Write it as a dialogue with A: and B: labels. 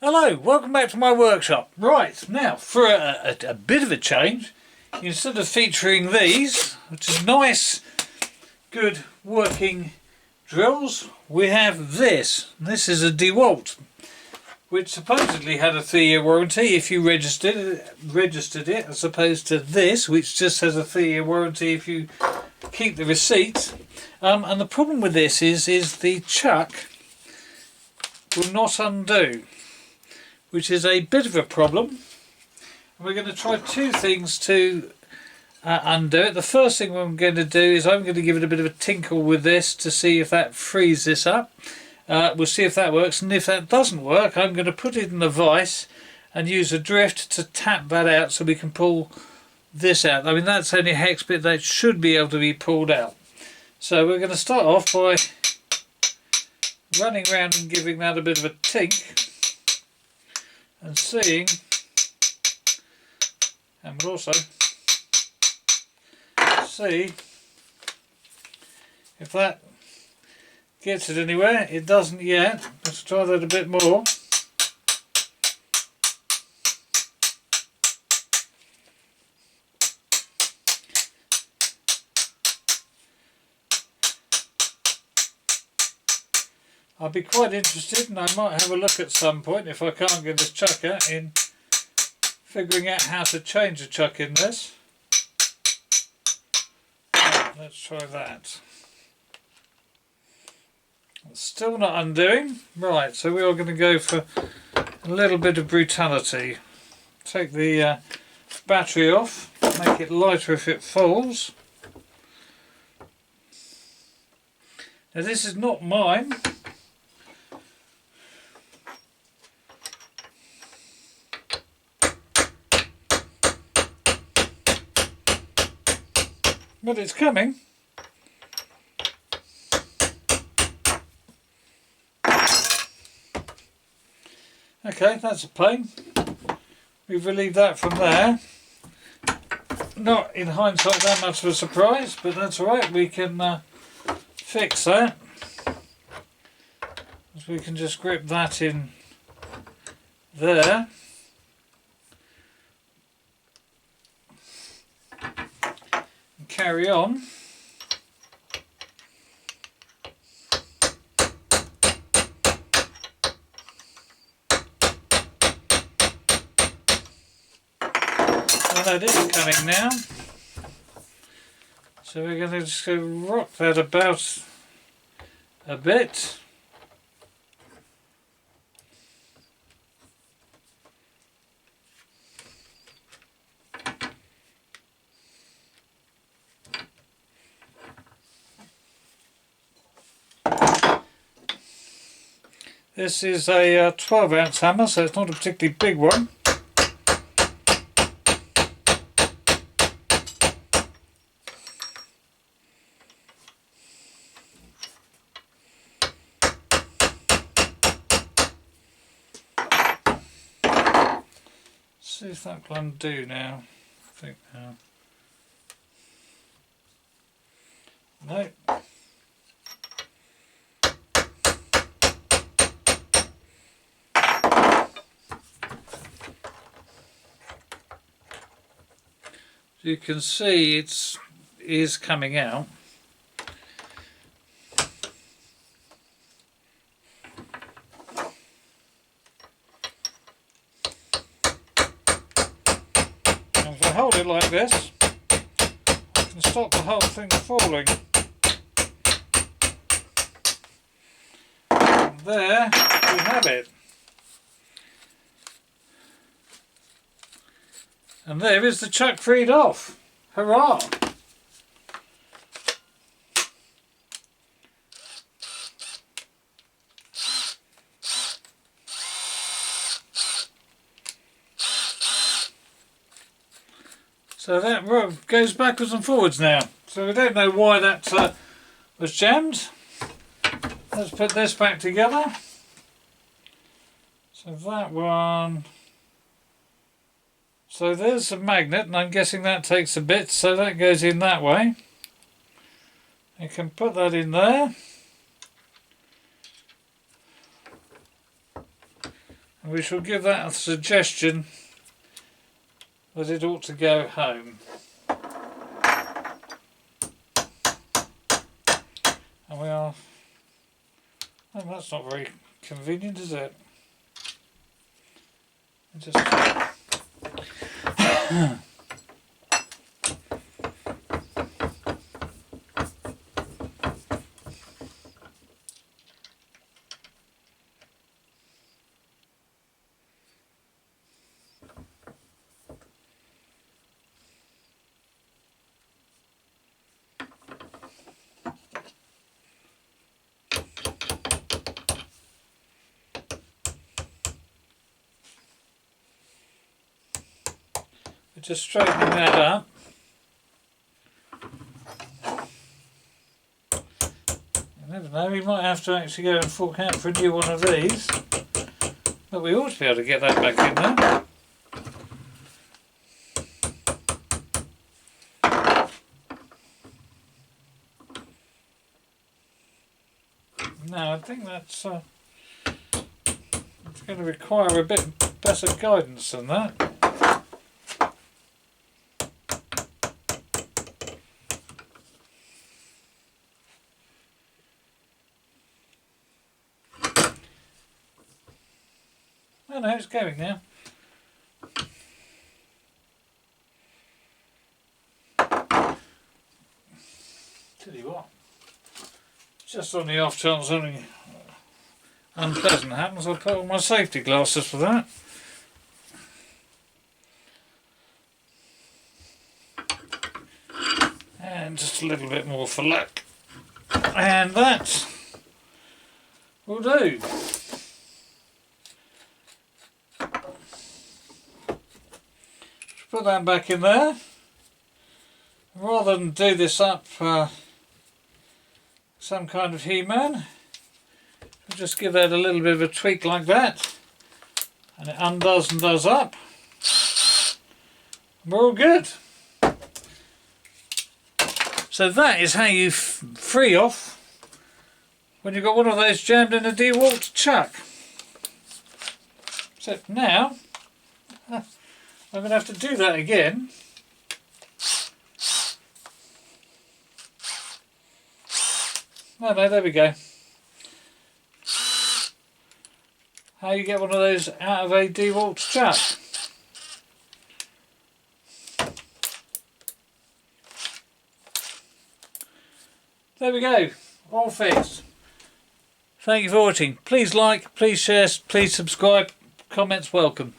A: Hello, welcome back to my workshop. Right, now for a bit of a change, instead of featuring these, which is nice, good working drills, we have this. This is a DeWalt, which supposedly had a 3-year warranty if you registered it, as opposed to this, which just has a 3-year warranty if you keep the receipt. And the problem with this is the chuck will not undo, which is a bit of a problem. We're going to try two things to undo it. The first thing I'm going to do is I'm going to give it a bit of a tinkle with this to see if that frees this up. We'll see if that works, and if that doesn't work, I'm going to put it in the vise and use a drift to tap that out so we can pull this out. I mean, that's only a hex bit that should be able to be pulled out. So we're going to start off by running around and giving that a bit of a tink and seeing, and we'll also see if that gets it anywhere. It doesn't yet. Let's try that a bit more. I'll be quite interested, and I might have a look at some point, if I can't get this chuck out, in figuring out how to change a chuck in this. Let's try that. It's still not undoing. Right, so we are going to go for a little bit of brutality. Take the battery off, make it lighter if it falls. Now this is not mine. But it's coming. Okay, that's a pain. We've relieved that from there. Not in hindsight that much of a surprise, but that's alright, we can fix that. So we can just grip that in there. Carry on. Well, that is coming now. So we're going to just go rock that about a bit. This is a 12-ounce hammer, so it's not a particularly big one. See if that will undo now. I think no. You can see it is coming out. And if I hold it like this, I can stop the whole thing falling. And there we have it. And there is the chuck freed off. Hurrah! So that goes backwards and forwards now. So we don't know why that was jammed. Let's put this back together. So that one. So there's a magnet, and I'm guessing that takes a bit, so that goes in that way. You can put that in there. And we shall give that a suggestion that it ought to go home. And we are... Oh, that's not very convenient, is it? Just... Just straightening that up. You never know, we might have to actually go and fork out for a new one of these. But we ought to be able to get that back in there. No, I think that's it's going to require a bit better guidance than that. Oh no, it's going now. Tell you what, just on the off chance something unpleasant happens, I'll put on my safety glasses for that. And just a little bit more for luck. And that will do. Put that back in there. Rather than do this up some kind of He-Man, we'll just give that a little bit of a tweak like that, and it undoes and does up. We're all good. So that is how you free off when you've got one of those jammed in a DeWalt chuck. So now I'm going to have to do that again. No, there we go. How you get one of those out of a DeWalt chuck. There we go, all fixed. Thank you for watching. Please like, please share, please subscribe. Comments welcome.